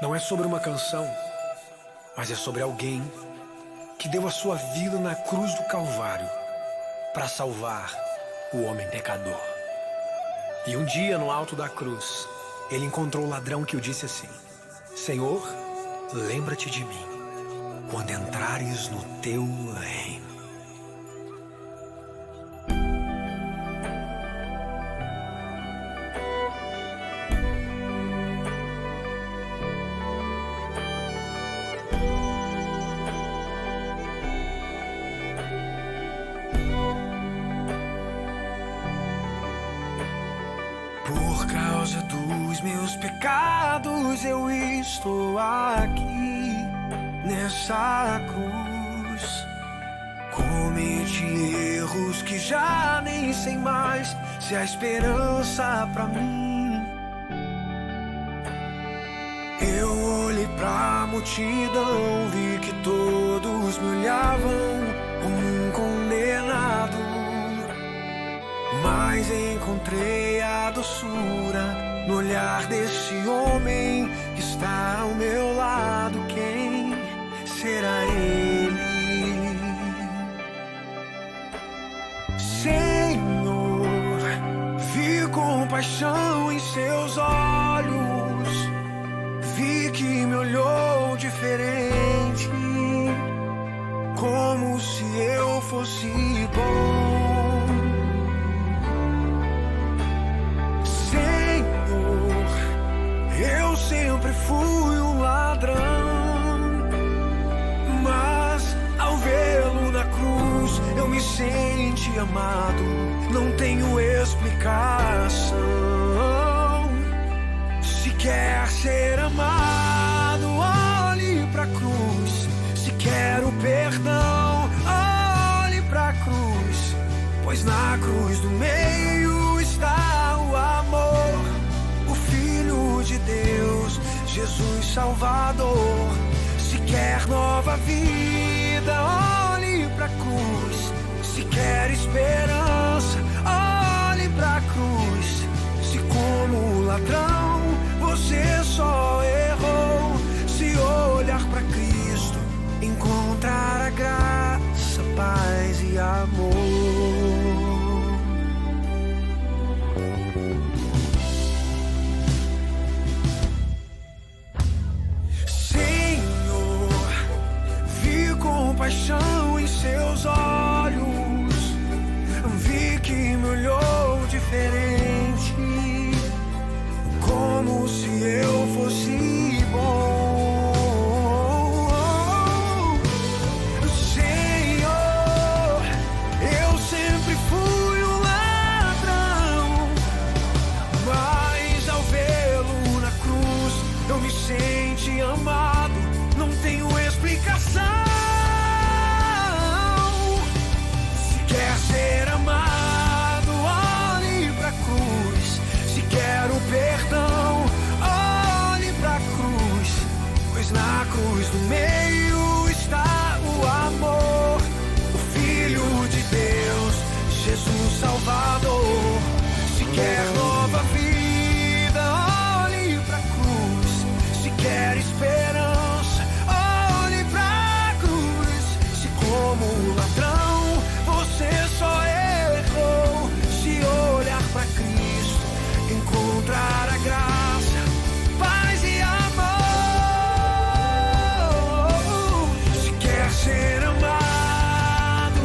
Não é sobre uma canção, mas é sobre alguém que deu a sua vida na cruz do Calvário para salvar o homem pecador. E um dia, no alto da cruz, ele encontrou o ladrão que o disse assim: Senhor, lembra-te de mim quando entrares no teu reino. Por causa dos meus pecados eu estou aqui nessa cruz. Cometi erros que já nem sei mais se há esperança pra mim. Eu olhei pra multidão, vi que todos me olhavam como um condenado, mas encontrei a doçura no olhar desse homem que está ao meu lado. Quem será ele? Senhor, vi compaixão em seus olhos, vi que me olhou diferente, como se eu fosse bom. Eu sempre fui um ladrão, mas ao vê-lo na cruz eu me senti amado. Não tenho explicação. Se quer ser amado, olhe pra cruz. Se quer o perdão, olhe pra cruz, pois na cruz do meio está o amor, de Deus, Jesus Salvador. Se quer nova vida, olhe pra cruz. Se quer esperança, olhe pra cruz. Se como ladrão você só errou, se olhar pra Cristo, encontrar a graça, paz e amor. Paixão em seus olhos, vi que me olhou diferente, como se eu fosse bom. Senhor, eu sempre fui um ladrão, mas ao vê-lo na cruz eu me senti amado. Não tenho explicação. Ser amado, olhe pra cruz. Se quer o perdão, olhe pra cruz, pois na cruz do meio está o amor, o Filho de Deus, Jesus Salvador. Se quer nova vida, olhe pra cruz. Se quer esperança, olhe pra cruz. Se como ladrão você só errou, se olhar pra Cristo, encontrar a graça, paz e amor. Se quer ser amado,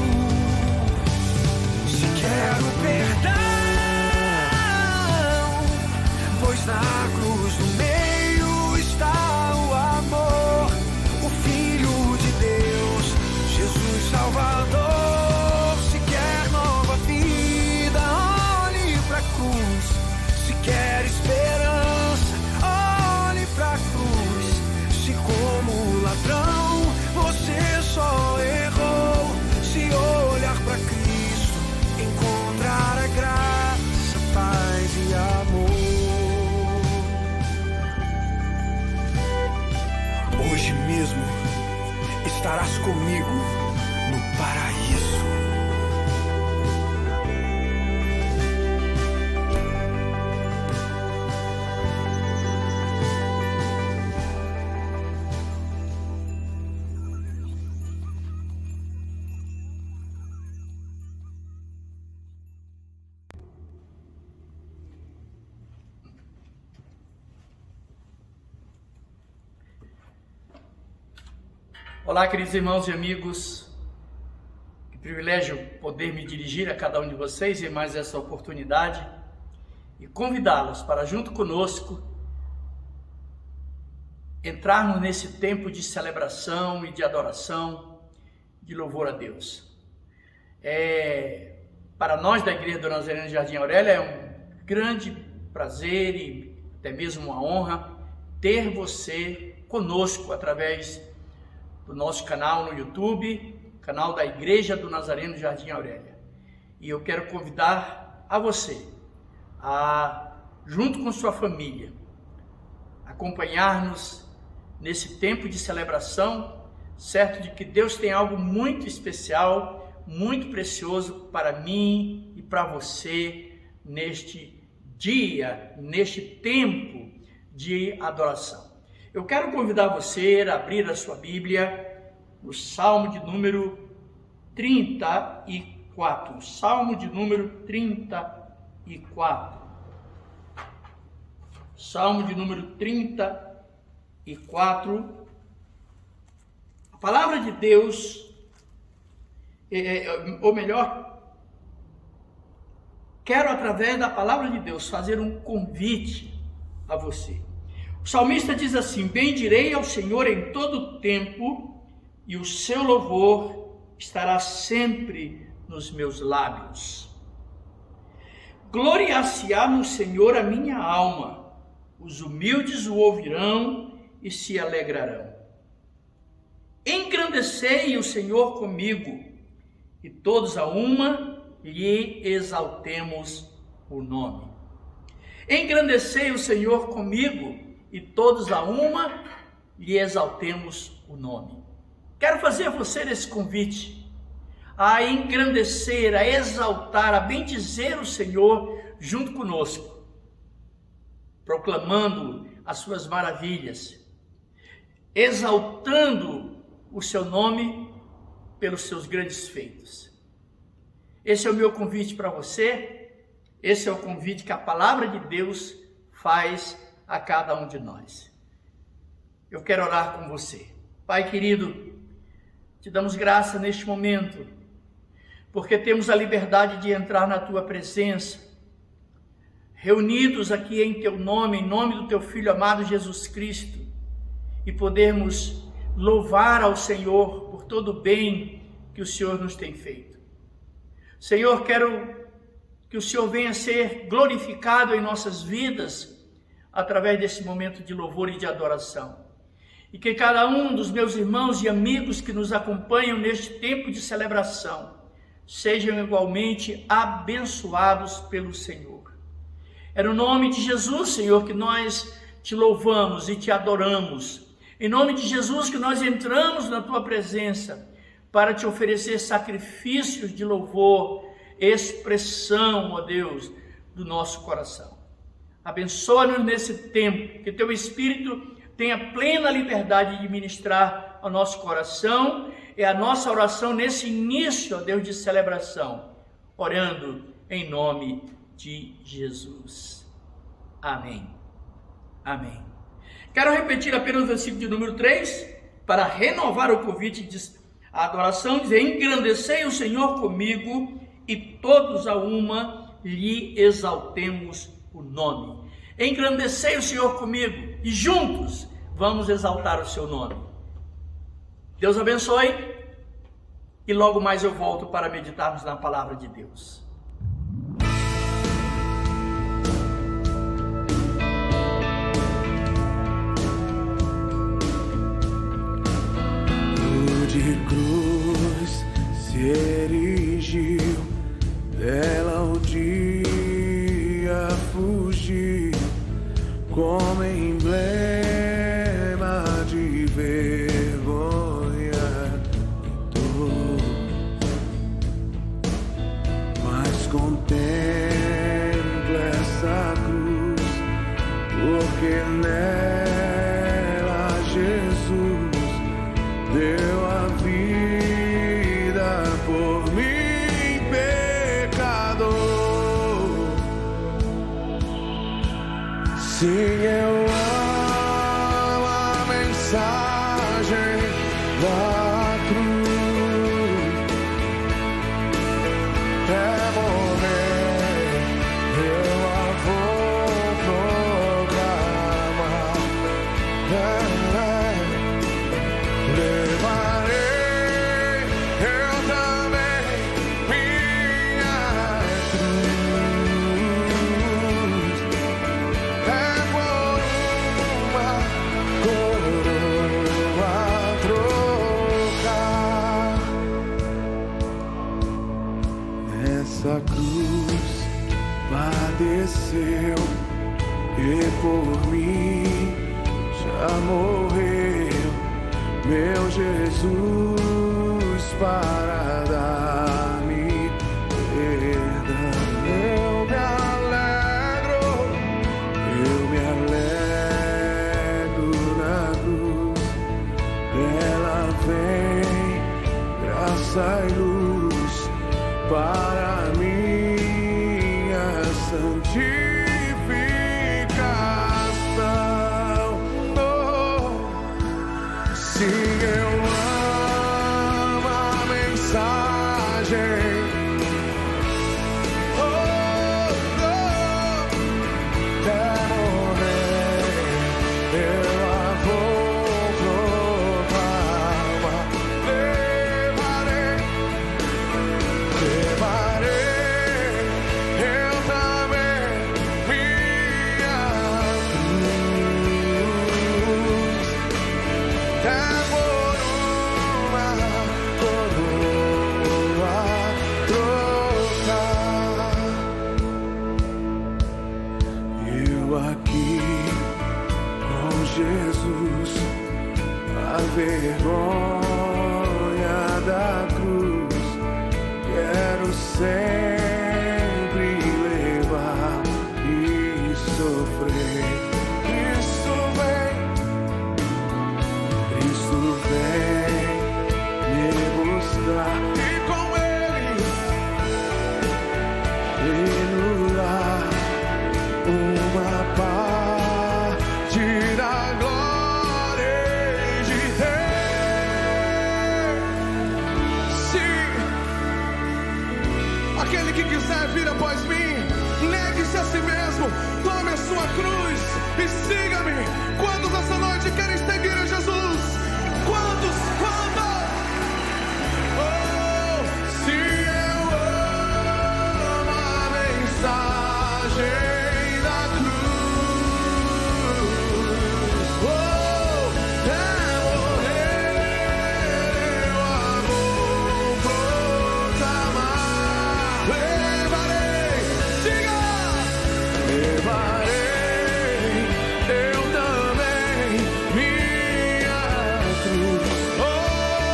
se quer o Olá, queridos irmãos e amigos, que privilégio poder me dirigir a cada um de vocês em mais essa oportunidade e convidá-los para, junto conosco, entrarmos nesse tempo de celebração e de adoração, de louvor a Deus. Para nós da Igreja do Nazareno Jardim Aurélia é um grande prazer e até mesmo uma honra ter você conosco através do nosso canal no YouTube, canal da Igreja do Nazareno Jardim Aurélia. E eu quero convidar a você a, junto com sua família, acompanhar-nos nesse tempo de celebração, certo de que Deus tem algo muito especial, muito precioso para mim e para você neste dia, neste tempo de adoração. Eu quero convidar você a abrir a sua Bíblia no Salmo de número 34. Salmo de número 34. Salmo de número 34. A palavra de Deus, ou melhor, quero através da palavra de Deus fazer um convite a você. O salmista diz assim: bendirei ao Senhor em todo o tempo, e o seu louvor estará sempre nos meus lábios. Gloriar-se-á no Senhor a minha alma, os humildes o ouvirão e se alegrarão. Engrandecei o Senhor comigo, e todos a uma lhe exaltemos o nome. Engrandecei o Senhor comigo, e todos a uma lhe exaltemos o nome. Quero fazer a você esse convite, a engrandecer, a exaltar, a bendizer o Senhor junto conosco, proclamando as suas maravilhas, exaltando o seu nome pelos seus grandes feitos. Esse é o meu convite para você, esse é o convite que a palavra de Deus faz a cada um de nós. Eu quero orar com você. Pai querido, te damos graça neste momento, porque temos a liberdade de entrar na tua presença, reunidos aqui em teu nome, em nome do teu Filho amado Jesus Cristo, e podermos louvar ao Senhor por todo o bem que o Senhor nos tem feito. Senhor, quero que o Senhor venha ser glorificado em nossas vidas, através desse momento de louvor e de adoração. E que cada um dos meus irmãos e amigos que nos acompanham neste tempo de celebração sejam igualmente abençoados pelo Senhor. É no nome de Jesus, Senhor, que nós te louvamos e te adoramos. Em nome de Jesus que nós entramos na tua presença para te oferecer sacrifícios de louvor, expressão, ó Deus, do nosso coração. Abençoa-nos nesse tempo, que teu Espírito tenha plena liberdade de ministrar ao nosso coração e a nossa oração nesse início, ó Deus, de celebração, orando em nome de Jesus. Amém. Amém. Quero repetir apenas o versículo de número 3, para renovar o convite de adoração, dizer: engrandecei o Senhor comigo, e todos a uma lhe exaltemos o nome. Engrandecei o Senhor comigo e juntos vamos exaltar o seu nome. Deus abençoe e logo mais eu volto para meditarmos na palavra de Deus. De cruz se erigiu, dela o dia fugir, como emblema de vergonha e dor. Mas contemplo essa cruz, porque nela Jesus deu a vida por mim, pecador. Sim, eu amo a mensagem da cruz padeceu e por mim já morreu, meu Jesus, para dar-me perdão. Eu me alegro na cruz, ela vem, graça e luz para minha santificação. Sim, eu amo a mensagem. Jesus, a vergonha da cruz, quero sempre levar e sofrer. Cristo vem me buscar e com Ele nos dá uma parte da glória de Deus. Sim, aquele que quiser vir após mim, negue-se a si mesmo, tome a sua cruz e siga-me. Quantos essa noite querem seguir a Jesus? Quantos? Oh, se eu amo a mensagem da cruz, oh, é morrer, eu vou proclamar. Levarei, diga, levarei eu também minha cruz. Oh,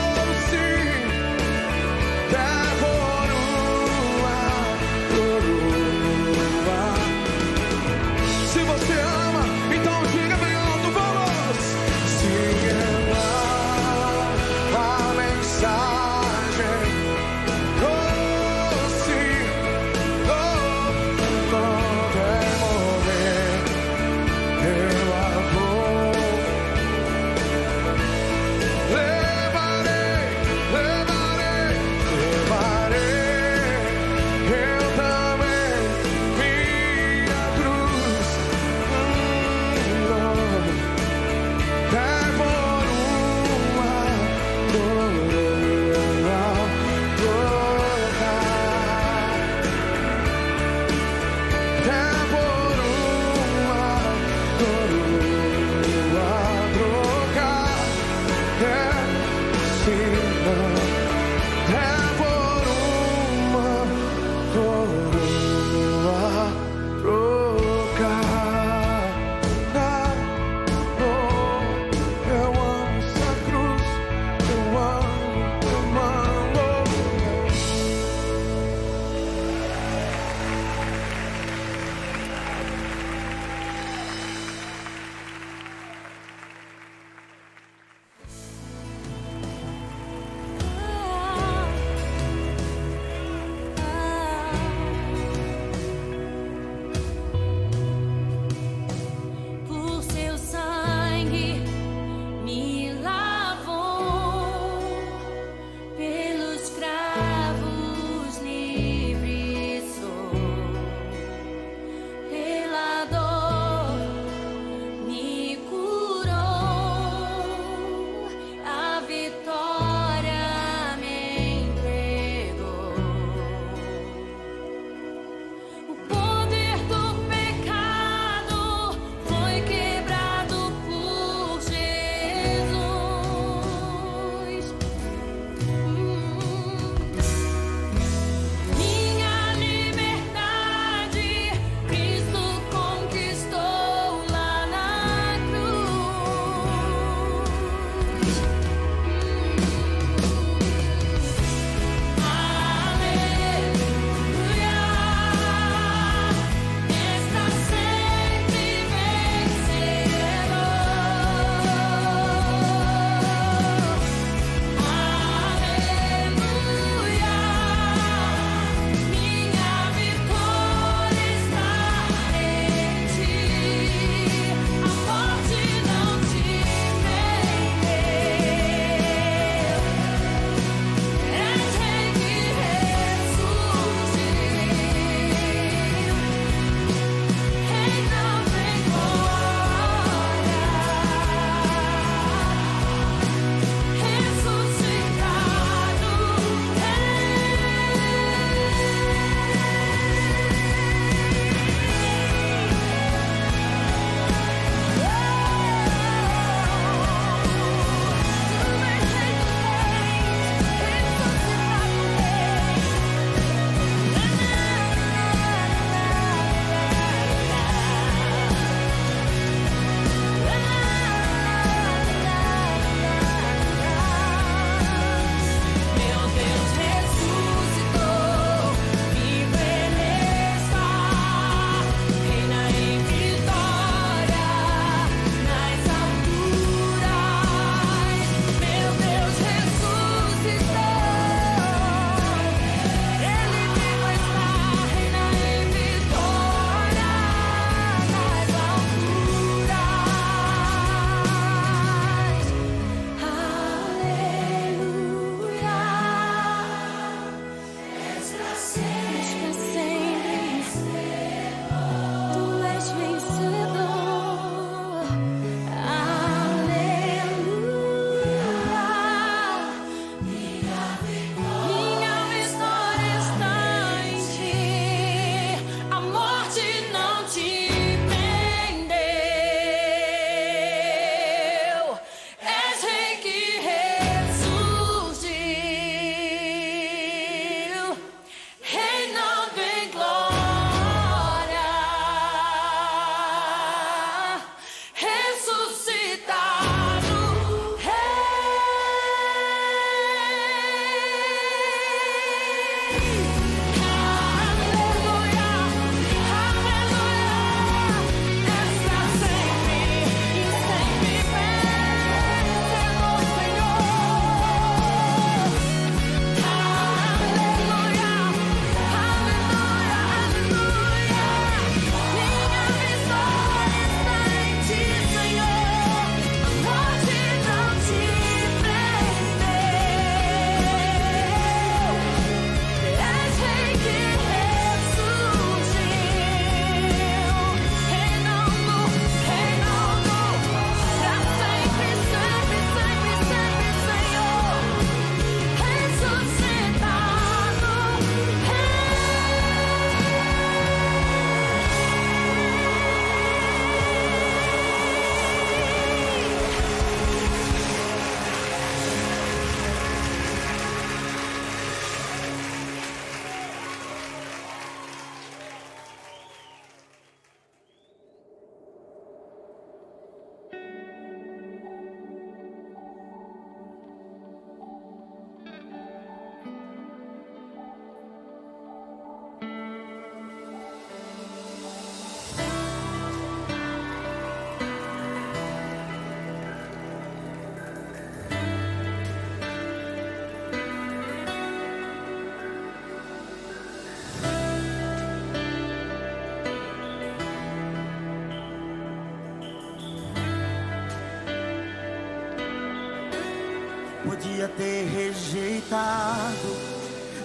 Podia ter rejeitado,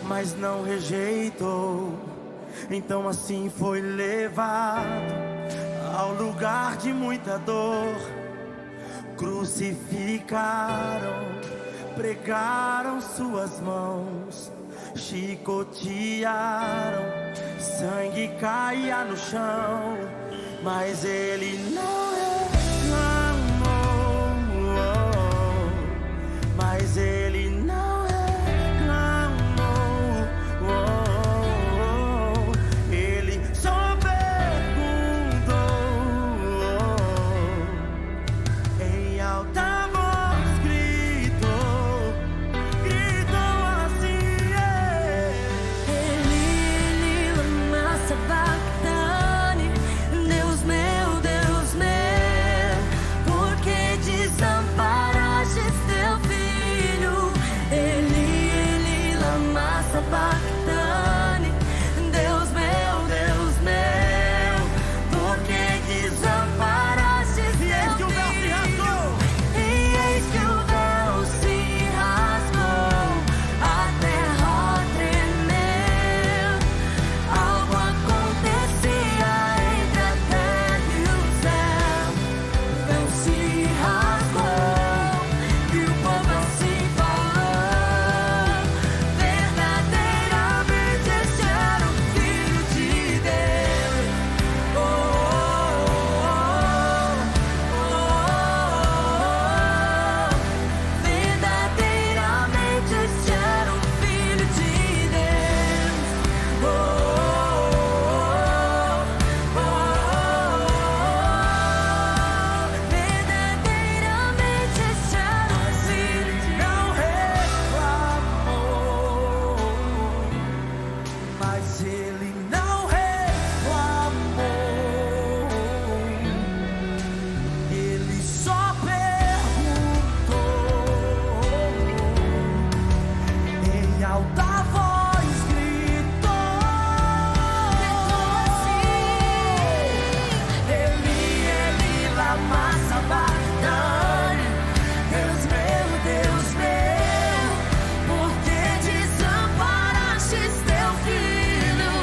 mas não rejeitou. Então assim foi levado ao lugar de muita dor. Crucificaram, pregaram suas mãos, chicotearam, sangue caía no chão, mas ele não reclamou, mas ele não reclamou, ele só perguntou, em alta voz gritou assim, Eli, lama sabachthani, Deus meu, por que desamparastes teu filho? Eli, lama sabachthani, Deus meu, por que desamparastes teu filho? E eis que o véu se rasgou, a terra tremeu, algo acontecia entre a terra e o céu. O véu se rasgou e o povo assim falou: verdadeiramente este era o Filho de Deus. Oh, oh, oh, oh, verdadeiramente este era o Filho de Deus. Oh, oh, oh, verdadeiramente este era o Filho de Deus. não reclamou, mas ele não reclamou, ele só perguntou, em alta voz gritou assim, Eli, lama sabachthani, Deus meu, por que desamparastes teu filho?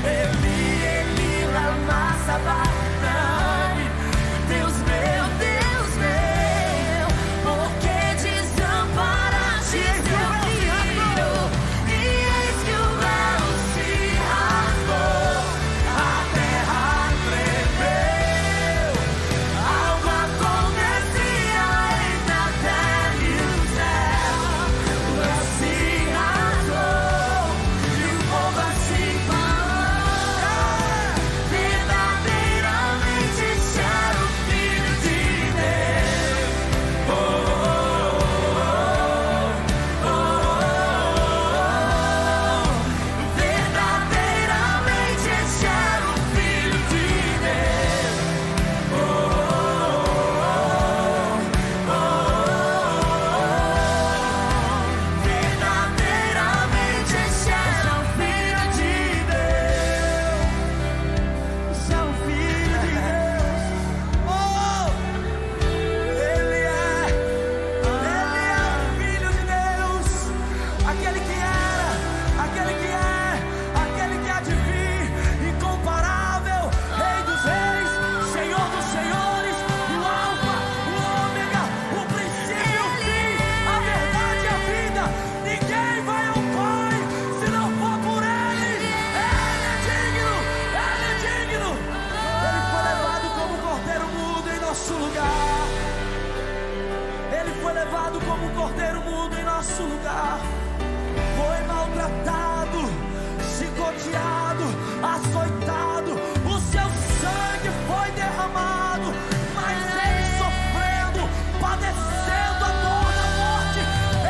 Eli, lama sabachthani, Deus meu, por que desamparastes teu filho? E eis que o véu se rasgou, a terra tremeu, algo acontecia entre a terra e o céu. O véu se rasgou e o povo assim falou: verdadeiramente este era o Filho de Deus. Oh, oh, oh, oh, verdadeiramente este era o Filho de Deus. Oh, oh, oh, verdadeiramente este era o Filho de Deus. Esse é o Filho de Deus. Oh, Ele é o Filho de Deus, aquele que era, aquele que é, aquele que há de vir, incomparável, Rei dos Reis, Senhor dos Senhores, o Alfa, o Ômega, o princípio e o fim, a verdade e a vida. Ninguém vai ao Pai se não for por Ele. Ele é digno, Ele é digno. Ele foi levado como um cordeiro mudo em nosso lugar. Ele foi levado como um cordeiro mudo em nosso lugar. Foi maltratado, chicoteado, açoitado, o seu sangue foi derramado, mas ele sofrendo, padecendo a dor da morte,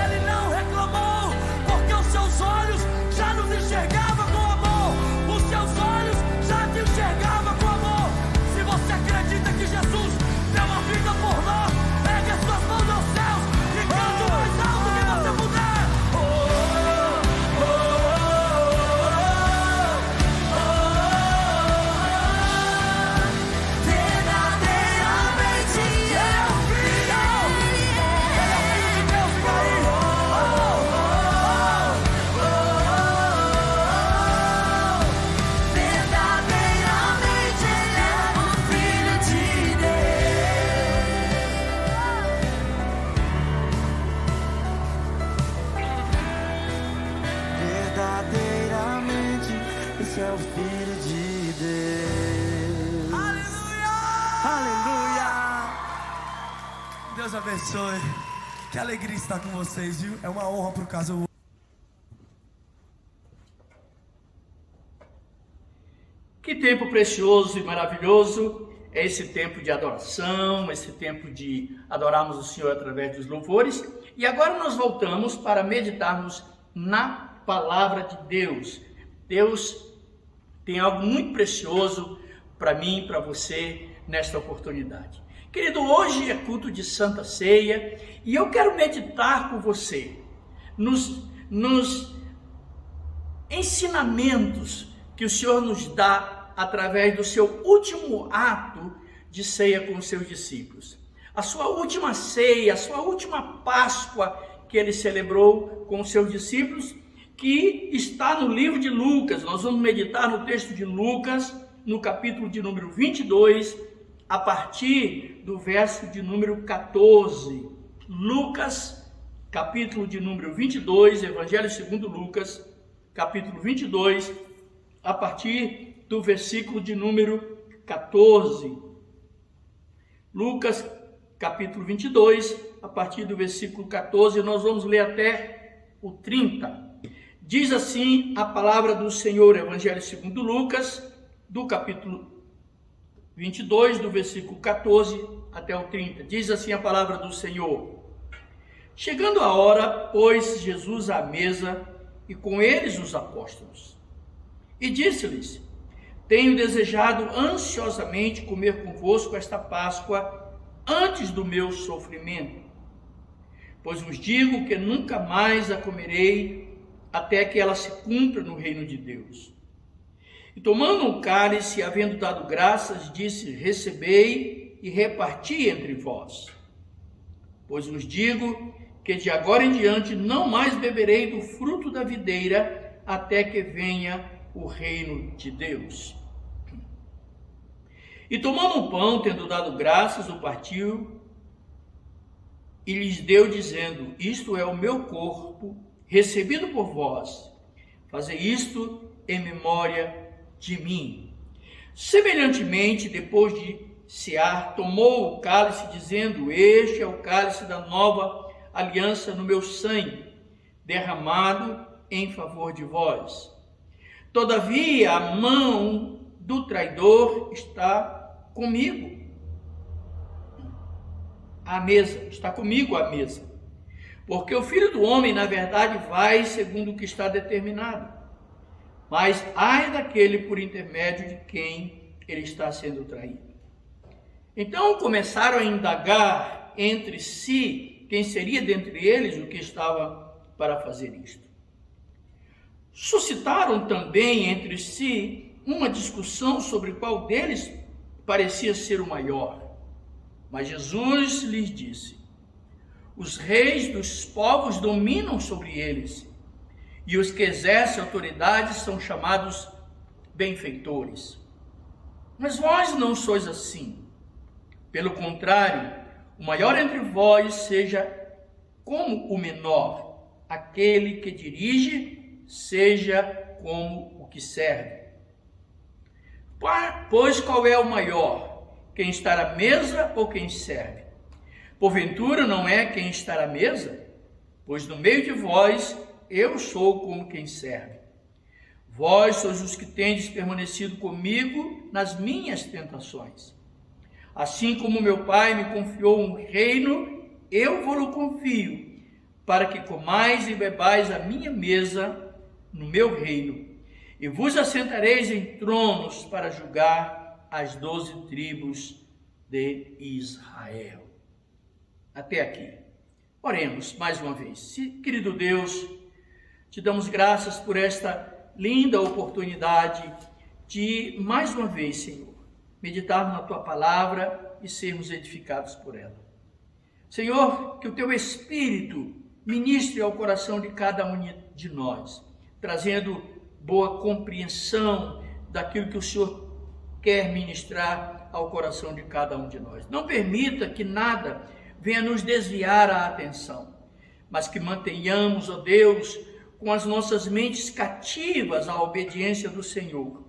ele não reclamou, porque os seus olhos já nos enxergavam com amor, os seus olhos já te enxergavam com amor. Se você acredita que Jesus deu a vida por nós, pegue as suas mãos aos céus e cante o mais alto que você puder. Oh, oh, oh, oh, oh, oh. Filho de Deus. Aleluia! Aleluia! Deus abençoe. Que alegria estar com vocês, viu? É uma honra por causa do... Que tempo precioso e maravilhoso é esse tempo de adoração, esse tempo de adorarmos o Senhor através dos louvores. E agora nós voltamos para meditarmos na palavra de Deus. Deus tem algo muito precioso para mim e para você nesta oportunidade. Querido, hoje é culto de Santa Ceia e eu quero meditar com você nos ensinamentos que o Senhor nos dá através do seu último ato de ceia com os seus discípulos. A sua última ceia, a sua última Páscoa que ele celebrou com os seus discípulos, que está no livro de Lucas. Nós vamos meditar no texto de Lucas, no capítulo de número 22, a partir do verso de número 14. Lucas, capítulo de número 22, Evangelho segundo Lucas, capítulo 22, a partir do versículo de número 14. Lucas, capítulo 22, a partir do versículo 14, nós vamos ler até o 30. Diz assim a palavra do Senhor, Evangelho segundo Lucas, do capítulo 22, do versículo 14 até o 30. Diz assim a palavra do Senhor: Chegando a hora, pôs Jesus à mesa, e com eles os apóstolos. E disse-lhes: Tenho desejado ansiosamente comer convosco esta Páscoa antes do meu sofrimento. Pois vos digo que nunca mais a comerei até que ela se cumpra no reino de Deus. E tomando um cálice, havendo dado graças, disse: Recebei e reparti entre vós. Pois vos digo que de agora em diante não mais beberei do fruto da videira até que venha o reino de Deus. E tomando um pão, tendo dado graças, o partiu e lhes deu, dizendo: Isto é o meu corpo, recebido por vós. Fazei isto em memória de mim. Semelhantemente, depois de cear, tomou o cálice, dizendo: Este é o cálice da nova aliança no meu sangue, derramado em favor de vós. Todavia, a mão do traidor está comigo à mesa, está comigo à mesa. Porque o Filho do Homem, na verdade, vai segundo o que está determinado. Mas ai daquele por intermédio de quem ele está sendo traído. Então começaram a indagar entre si quem seria dentre eles o que estava para fazer isto. Suscitaram também entre si uma discussão sobre qual deles parecia ser o maior. Mas Jesus lhes disse: Os reis dos povos dominam sobre eles, e os que exercem autoridade são chamados benfeitores. Mas vós não sois assim. Pelo contrário, o maior entre vós seja como o menor, aquele que dirige seja como o que serve. Pois qual é o maior? Quem está à mesa ou quem serve? Porventura não é quem está à mesa? Pois no meio de vós eu sou como quem serve. Vós sois os que tendes permanecido comigo nas minhas tentações. Assim como meu Pai me confiou um reino, eu vos-lo confio, para que comais e bebais a minha mesa no meu reino, e vos assentareis em tronos para julgar as 12 tribos de Israel. Até aqui. Oremos mais uma vez. Querido Deus, te damos graças por esta linda oportunidade de, mais uma vez, Senhor, meditarmos na Tua palavra e sermos edificados por ela. Senhor, que o Teu Espírito ministre ao coração de cada um de nós, trazendo boa compreensão daquilo que o Senhor quer ministrar ao coração de cada um de nós. Não permita que nada venha nos desviar a atenção, mas que mantenhamos, ó Deus, com as nossas mentes cativas à obediência do Senhor,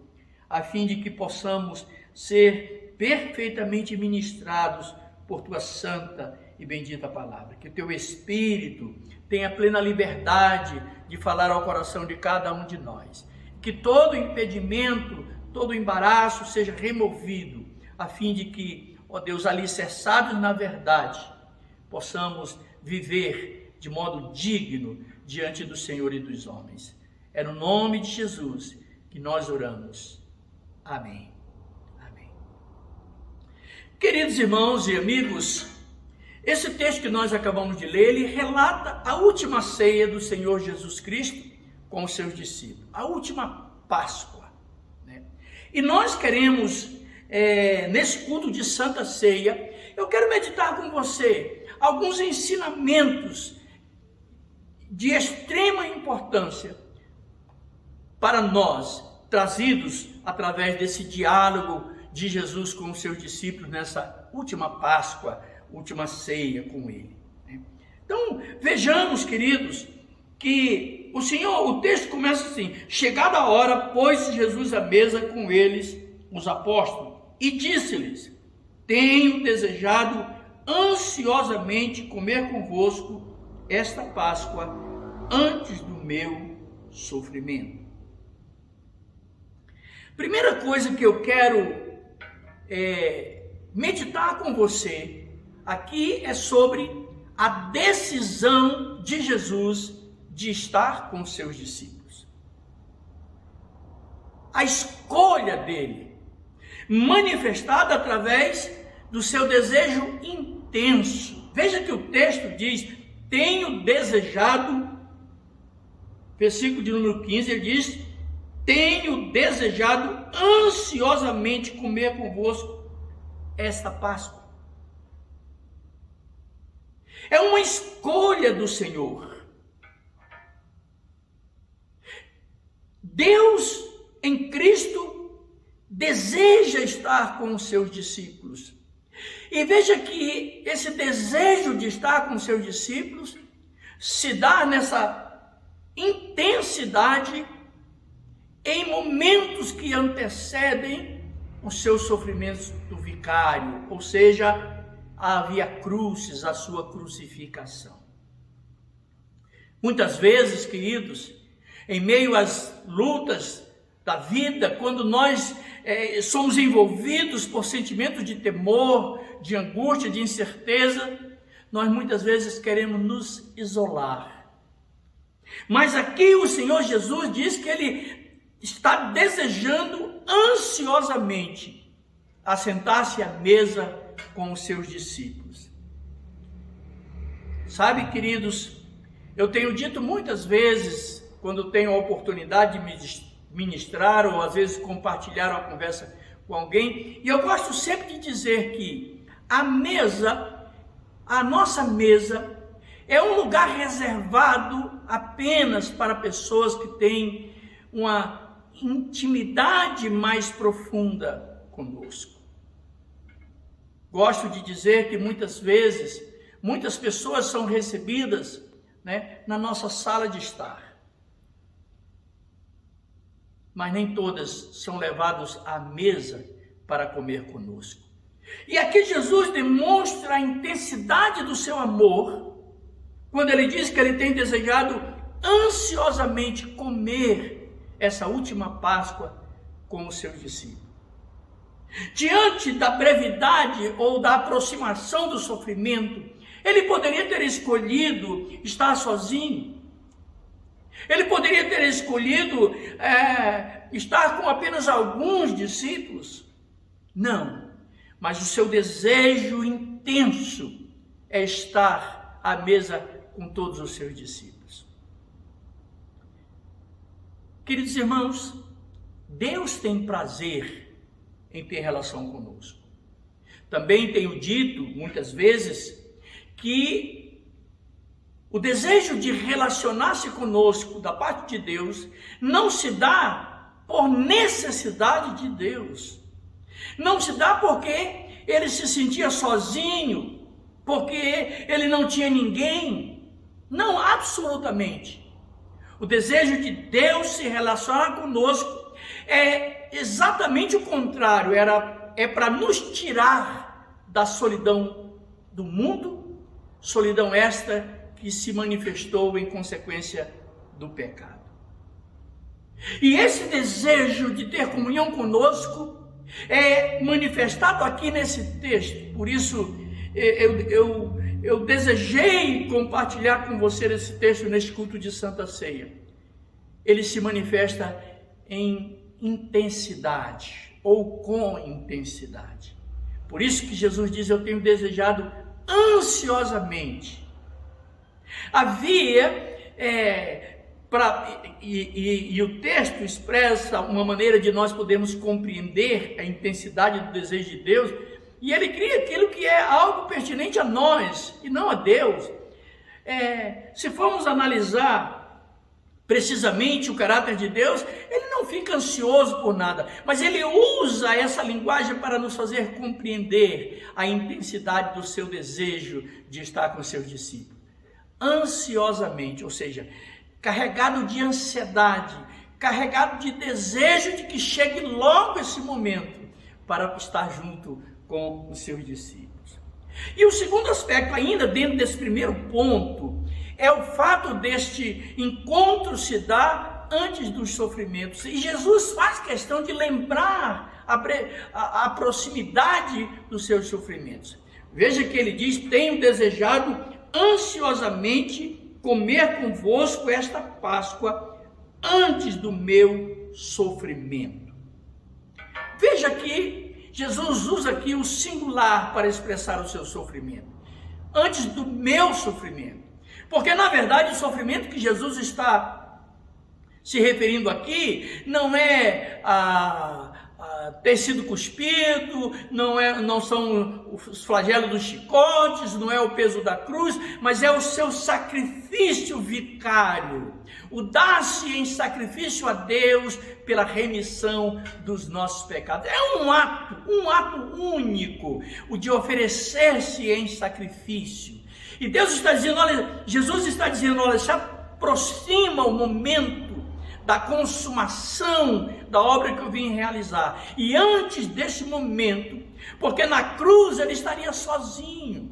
a fim de que possamos ser perfeitamente ministrados por tua santa e bendita palavra. Que o teu Espírito tenha plena liberdade de falar ao coração de cada um de nós. Que todo impedimento, todo embaraço seja removido, a fim de que, ó Deus, alicerçados na verdade, possamos viver de modo digno diante do Senhor e dos homens. É no nome de Jesus que nós oramos. Amém. Amém. Queridos irmãos e amigos, esse texto que nós acabamos de ler, ele relata a última ceia do Senhor Jesus Cristo com os seus discípulos, a última Páscoa, né? E nós queremos, nesse culto de Santa Ceia, eu quero meditar com você alguns ensinamentos de extrema importância para nós, trazidos através desse diálogo de Jesus com os seus discípulos nessa última Páscoa, última ceia com ele. Então, vejamos, queridos, que o texto começa assim: chegada a hora, pôs Jesus à mesa com eles, os apóstolos, e disse-lhes: tenho desejado ansiosamente comer convosco esta Páscoa antes do meu sofrimento. Primeira coisa que eu quero meditar com você aqui é sobre a decisão de Jesus de estar com os seus discípulos. A escolha dele, manifestada através do seu desejo intenso. Veja que o texto diz: tenho desejado, versículo de número 15, ele diz: tenho desejado ansiosamente comer convosco esta Páscoa. É uma escolha do Senhor. Deus em Cristo deseja estar com os seus discípulos. E veja que esse desejo de estar com os seus discípulos se dá nessa intensidade em momentos que antecedem os seus sofrimentos do vicário, ou seja, a via crucis, a sua crucificação. Muitas vezes, queridos, em meio às lutas da vida, quando nós somos envolvidos por sentimentos de temor, de angústia, de incerteza, nós muitas vezes queremos nos isolar. Mas aqui o Senhor Jesus diz que Ele está desejando ansiosamente assentar-se à mesa com os seus discípulos. Sabe, queridos, eu tenho dito muitas vezes, quando tenho a oportunidade de ministrar ou às vezes compartilhar uma conversa com alguém, e eu gosto sempre de dizer que a nossa mesa é um lugar reservado apenas para pessoas que têm uma intimidade mais profunda conosco. Gosto de dizer que muitas vezes, muitas pessoas são recebidas, na nossa sala de estar. Mas nem todas são levadas à mesa para comer conosco. E aqui Jesus demonstra a intensidade do seu amor, quando ele diz que ele tem desejado ansiosamente comer essa última Páscoa com os seus discípulos. Diante da brevidade ou da aproximação do sofrimento, ele poderia ter escolhido estar sozinho. Ele poderia ter escolhido estar com apenas alguns discípulos. Não, mas o seu desejo intenso é estar à mesa com todos os seus discípulos. Queridos irmãos, Deus tem prazer em ter relação conosco. Também tenho dito muitas vezes que o desejo de relacionar-se conosco da parte de Deus não se dá por necessidade de Deus. Não se dá porque ele se sentia sozinho, porque ele não tinha ninguém. Não, absolutamente. O desejo de Deus se relacionar conosco é exatamente o contrário, é para nos tirar da solidão do mundo, solidão esta que se manifestou em consequência do pecado. E esse desejo de ter comunhão conosco é manifestado aqui nesse texto. Por isso eu desejei compartilhar com você esse texto neste culto de Santa Ceia. Ele se manifesta em intensidade, ou com intensidade. Por isso que Jesus diz: eu tenho desejado ansiosamente. Havia e o texto expressa uma maneira de nós podermos compreender a intensidade do desejo de Deus, e ele cria aquilo que é algo pertinente a nós e não a Deus. Se formos analisar precisamente o caráter de Deus, ele não fica ansioso por nada, mas ele usa essa linguagem para nos fazer compreender a intensidade do seu desejo de estar com seus discípulos. Ansiosamente, ou seja, carregado de ansiedade, carregado de desejo de que chegue logo esse momento para estar junto com os seus discípulos. E o segundo aspecto, ainda dentro desse primeiro ponto, é o fato deste encontro se dar antes dos sofrimentos. E Jesus faz questão de lembrar a proximidade dos seus sofrimentos. Veja que ele diz: tenho desejado ansiosamente comer convosco esta Páscoa antes do meu sofrimento. Veja que Jesus usa aqui o singular para expressar o seu sofrimento. Antes do meu sofrimento. Porque, na verdade, o sofrimento que Jesus está se referindo aqui não é ter sido cuspido, não são os flagelos dos chicotes, não é o peso da cruz, mas é o seu sacrifício vicário, o dar-se em sacrifício a Deus pela remissão dos nossos pecados. É um ato único, o de oferecer-se em sacrifício. E Deus está dizendo, olha, Jesus está dizendo, olha, se aproxima o momento da consumação da obra que eu vim realizar. E antes desse momento, porque na cruz ele estaria sozinho.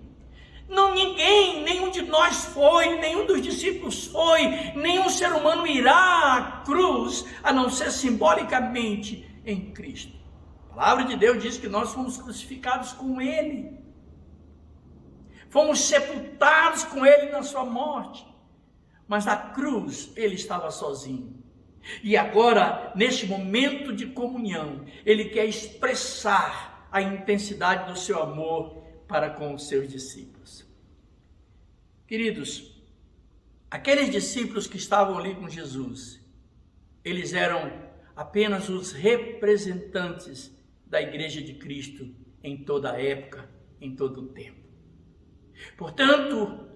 Não, nenhum de nós foi, nenhum dos discípulos foi, nenhum ser humano irá à cruz, a não ser simbolicamente em Cristo. A palavra de Deus diz que nós fomos crucificados com Ele. Fomos sepultados com Ele na sua morte. Mas na cruz Ele estava sozinho. E agora, neste momento de comunhão, Ele quer expressar a intensidade do seu amor para com os seus discípulos. Queridos, aqueles discípulos que estavam ali com Jesus, eles eram apenas os representantes da Igreja de Cristo em toda a época, em todo o tempo. Portanto,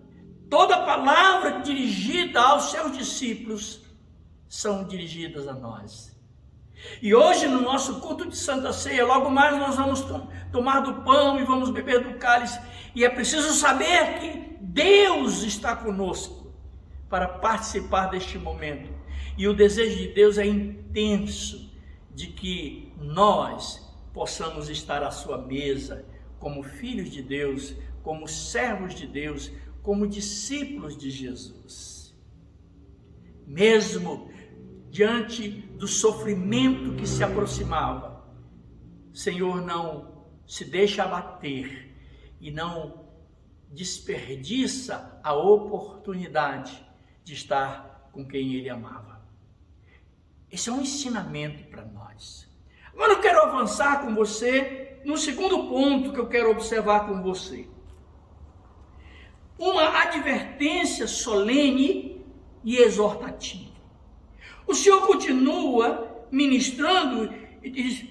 toda palavra dirigida aos seus discípulos são dirigidas a nós. E hoje, no nosso culto de Santa Ceia, logo mais nós vamos tomar do pão e vamos beber do cálice. E é preciso saber que Deus está conosco para participar deste momento. E o desejo de Deus é intenso de que nós possamos estar à sua mesa como filhos de Deus, como servos de Deus, como discípulos de Jesus. Mesmo diante do sofrimento que se aproximava, o Senhor não se deixa abater e não desperdiça a oportunidade de estar com quem Ele amava. Esse é um ensinamento para nós. Agora eu quero avançar com você no segundo ponto que eu quero observar com você. Uma advertência solene e exortativa. O Senhor continua ministrando, e diz,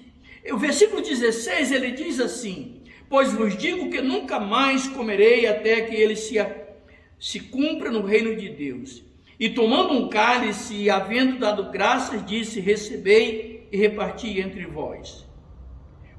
o versículo 16, ele diz assim: pois vos digo que nunca mais comerei até que ele se cumpra no reino de Deus. E tomando um cálice e havendo dado graças, disse: recebei e reparti entre vós.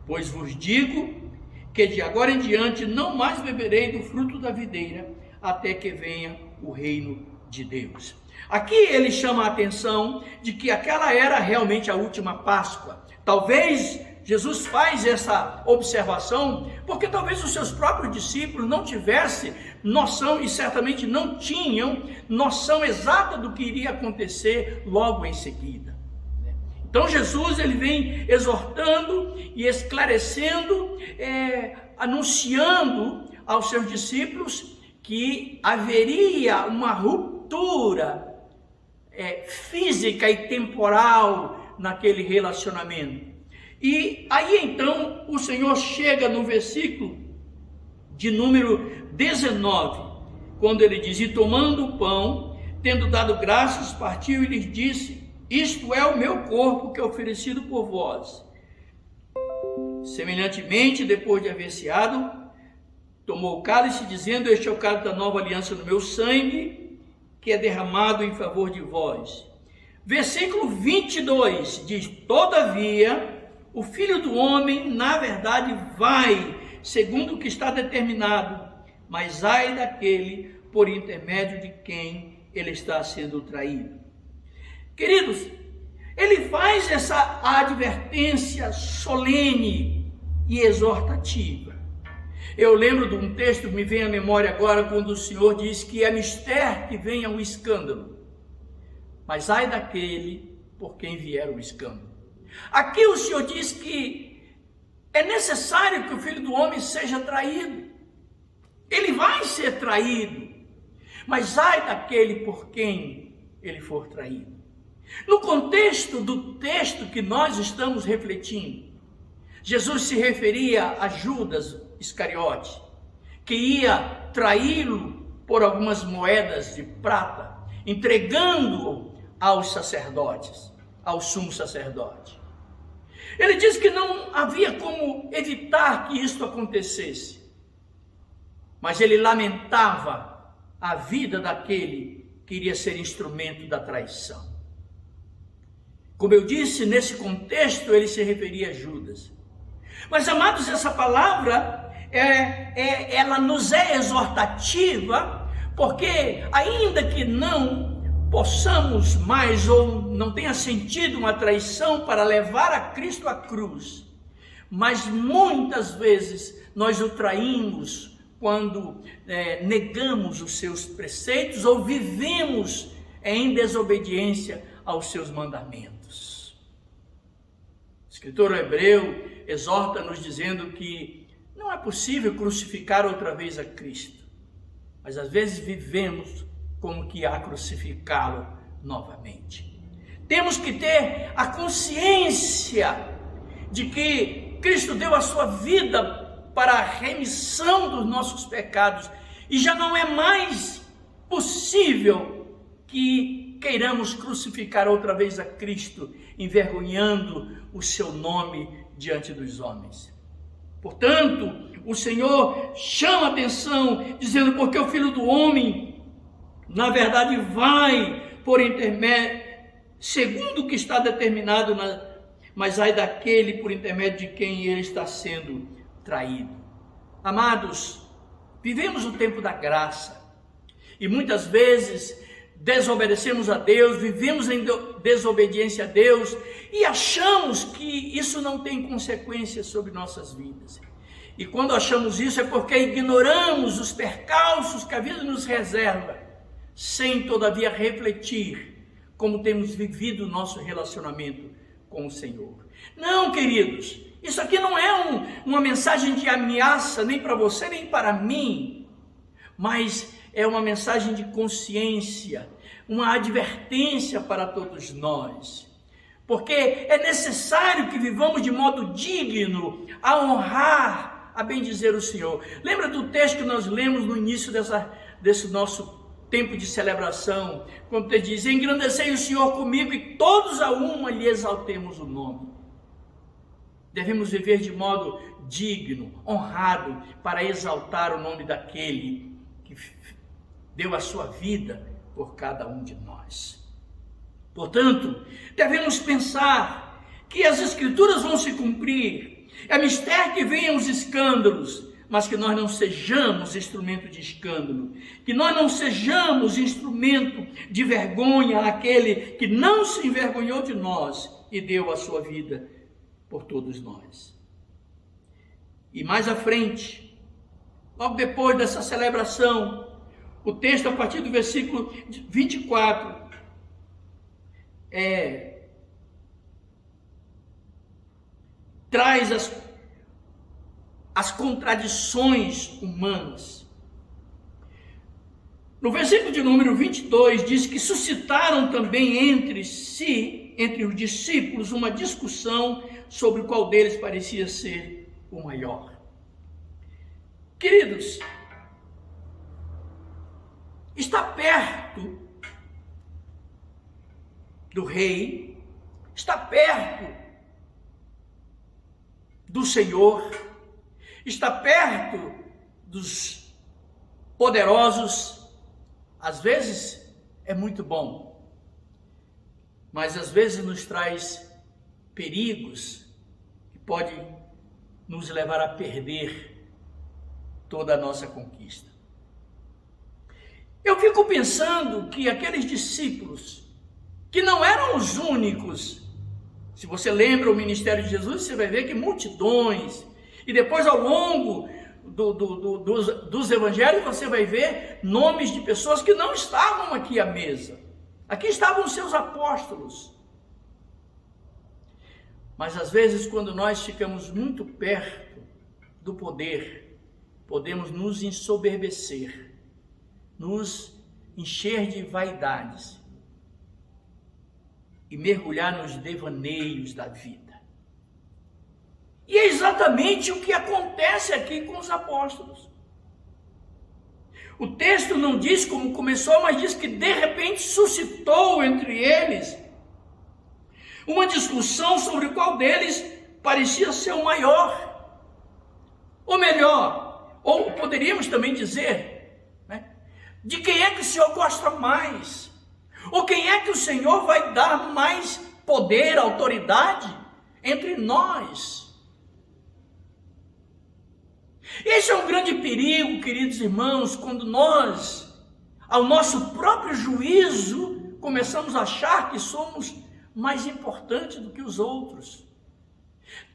Pois vos digo que de agora em diante não mais beberei do fruto da videira, até que venha o reino de Deus. Aqui ele chama a atenção de que aquela era realmente a última Páscoa. Talvez Jesus faz essa observação porque talvez os seus próprios discípulos não tivessem noção e certamente não tinham noção exata do que iria acontecer logo em seguida. Então Jesus ele vem exortando e esclarecendo, anunciando aos seus discípulos que haveria uma ruptura física e temporal naquele relacionamento. E aí então o Senhor chega no versículo de número 19, quando ele diz: e tomando o pão, tendo dado graças, partiu e lhes disse: isto é o meu corpo que é oferecido por vós. Semelhantemente, depois de haver ceado, tomou o cálice, dizendo: este é o cálice da nova aliança no meu sangue, que é derramado em favor de vós. Versículo 22 diz: todavia, o Filho do Homem, na verdade, vai, segundo o que está determinado, mas ai daquele por intermédio de quem ele está sendo traído. Queridos, ele faz essa advertência solene e exortativa. Eu lembro de um texto, me vem à memória agora, quando o Senhor diz que é mister que venha o escândalo, mas ai daquele por quem vier o escândalo. Aqui o Senhor diz que é necessário que o Filho do Homem seja traído. Ele vai ser traído, mas ai daquele por quem ele for traído. No contexto do texto que nós estamos refletindo, Jesus se referia a Judas Iscariote, que ia traí-lo por algumas moedas de prata, entregando-o aos sacerdotes, ao sumo sacerdote. Ele diz que não havia como evitar que isso acontecesse, mas ele lamentava a vida daquele que iria ser instrumento da traição. Como eu disse, nesse contexto ele se referia a Judas. Mas, amados, essa palavra, ela nos é exortativa, porque ainda que não possamos mais, ou não tenha sentido uma traição para levar a Cristo à cruz, mas muitas vezes nós o traímos quando negamos os seus preceitos ou vivemos em desobediência aos seus mandamentos. O escritor hebreu exorta-nos dizendo que não é possível crucificar outra vez a Cristo, mas às vezes vivemos como que a crucificá-lo novamente. Temos que ter a consciência de que Cristo deu a sua vida para a remissão dos nossos pecados e já não é mais possível que queiramos crucificar outra vez a Cristo, envergonhando o seu nome diante dos homens. Portanto, o Senhor chama a atenção, dizendo: porque o Filho do Homem, na verdade, vai por intermédio, segundo o que está determinado, mas ai daquele por intermédio de quem ele está sendo traído. Amados, vivemos o tempo da graça e muitas vezes desobedecemos a Deus, vivemos em desobediência a Deus e achamos que isso não tem consequências sobre nossas vidas. E quando achamos isso é porque ignoramos os percalços que a vida nos reserva, sem todavia refletir como temos vivido o nosso relacionamento com o Senhor. Não, queridos, isso aqui não é uma mensagem de ameaça nem para você nem para mim, mas é uma mensagem de consciência, uma advertência para todos nós, porque é necessário que vivamos de modo digno, a honrar, a bendizer o Senhor. Lembra do texto que nós lemos no início desse nosso tempo de celebração, quando ele diz: engrandecei o Senhor comigo e todos a uma lhe exaltemos o nome. Devemos viver de modo digno, honrado, para exaltar o nome daquele que deu a sua vida por cada um de nós. Portanto, devemos pensar que as Escrituras vão se cumprir. É mistério que venham os escândalos, mas que nós não sejamos instrumento de escândalo, que nós não sejamos instrumento de vergonha àquele que não se envergonhou de nós e deu a sua vida por todos nós. E mais à frente, logo depois dessa celebração, o texto a partir do versículo 24 traz as contradições humanas. No versículo de número 22 diz que suscitaram também entre si, entre os discípulos, uma discussão sobre qual deles parecia ser o maior. Queridos, está perto do rei, está perto do Senhor, está perto dos poderosos. Às vezes é muito bom, mas às vezes nos traz perigos que podem nos levar a perder toda a nossa conquista. Eu fico pensando que aqueles discípulos, que não eram os únicos, se você lembra o ministério de Jesus, você vai ver que multidões, e depois ao longo dos evangelhos você vai ver nomes de pessoas que não estavam aqui à mesa. Aqui estavam os seus apóstolos. Mas às vezes, quando nós ficamos muito perto do poder, podemos nos ensoberbecer, nos encher de vaidades e mergulhar nos devaneios da vida. E é exatamente o que acontece aqui com os apóstolos. O texto não diz como começou, mas diz que de repente suscitou entre eles uma discussão sobre qual deles parecia ser o maior. Ou melhor, ou poderíamos também dizer, né, de quem é que o Senhor gosta mais? Ou quem é que o Senhor vai dar mais poder, autoridade entre nós? Esse é um grande perigo, queridos irmãos, quando nós, ao nosso próprio juízo, começamos a achar que somos mais importantes do que os outros.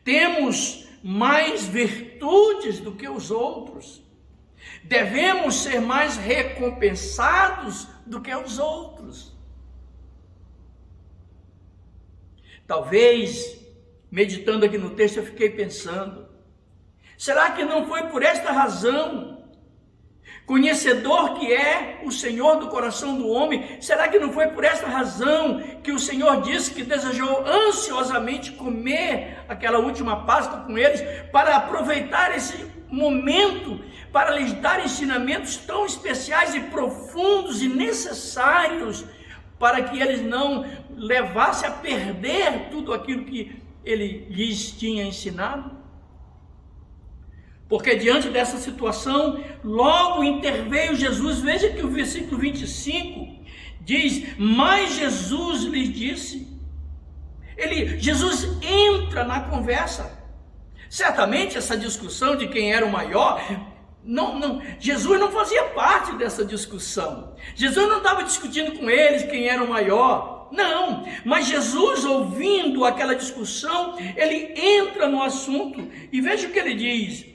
Temos mais virtudes do que os outros. Devemos ser mais recompensados do que os outros. Talvez, meditando aqui no texto, eu fiquei pensando, será que não foi por esta razão, conhecedor que é o Senhor do coração do homem, será que não foi por esta razão que o Senhor disse que desejou ansiosamente comer aquela última Páscoa com eles, para aproveitar esse momento, para lhes dar ensinamentos tão especiais e profundos e necessários, para que eles não levassem a perder tudo aquilo que ele lhes tinha ensinado? Porque diante dessa situação, logo interveio Jesus. Veja que o versículo 25 diz, mas Jesus lhes disse. Jesus entra na conversa. Certamente essa discussão de quem era o maior, Jesus não fazia parte dessa discussão. Jesus não estava discutindo com eles quem era o maior. Não, mas Jesus, ouvindo aquela discussão, ele entra no assunto e veja o que ele diz.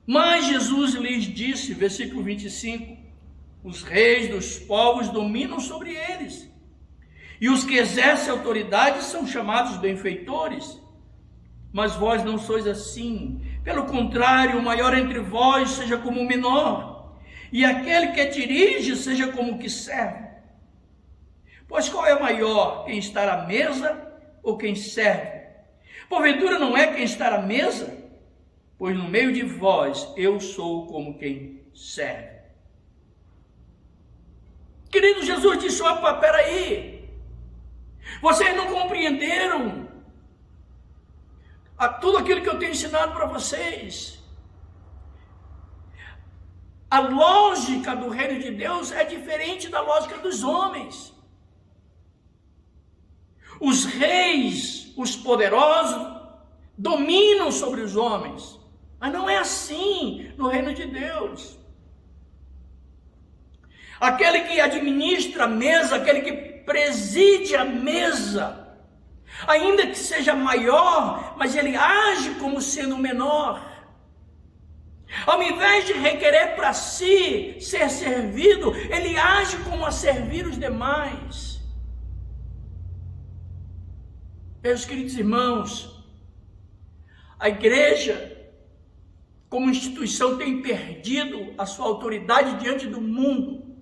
Mas Jesus lhes disse, versículo 25, os reis dos povos dominam sobre eles, e os que exercem autoridade são chamados benfeitores, mas vós não sois assim, pelo contrário, o maior entre vós seja como o menor, e aquele que dirige seja como o que serve. Pois qual é maior, quem está à mesa ou quem serve? Porventura não é quem está à mesa? Pois no meio de vós eu sou como quem serve. Querido, Jesus disse, opa, peraí, vocês não compreenderam tudo aquilo que eu tenho ensinado para vocês. A lógica do reino de Deus é diferente da lógica dos homens. Os reis, os poderosos, dominam sobre os homens. Mas não é assim no reino de Deus. Aquele que administra a mesa, aquele que preside a mesa, Ainda que seja maior, mas ele age como sendo menor. Ao invés de requerer para si ser servido, ele age como a servir os demais. Meus queridos irmãos, a igreja, como instituição, tem perdido a sua autoridade diante do mundo,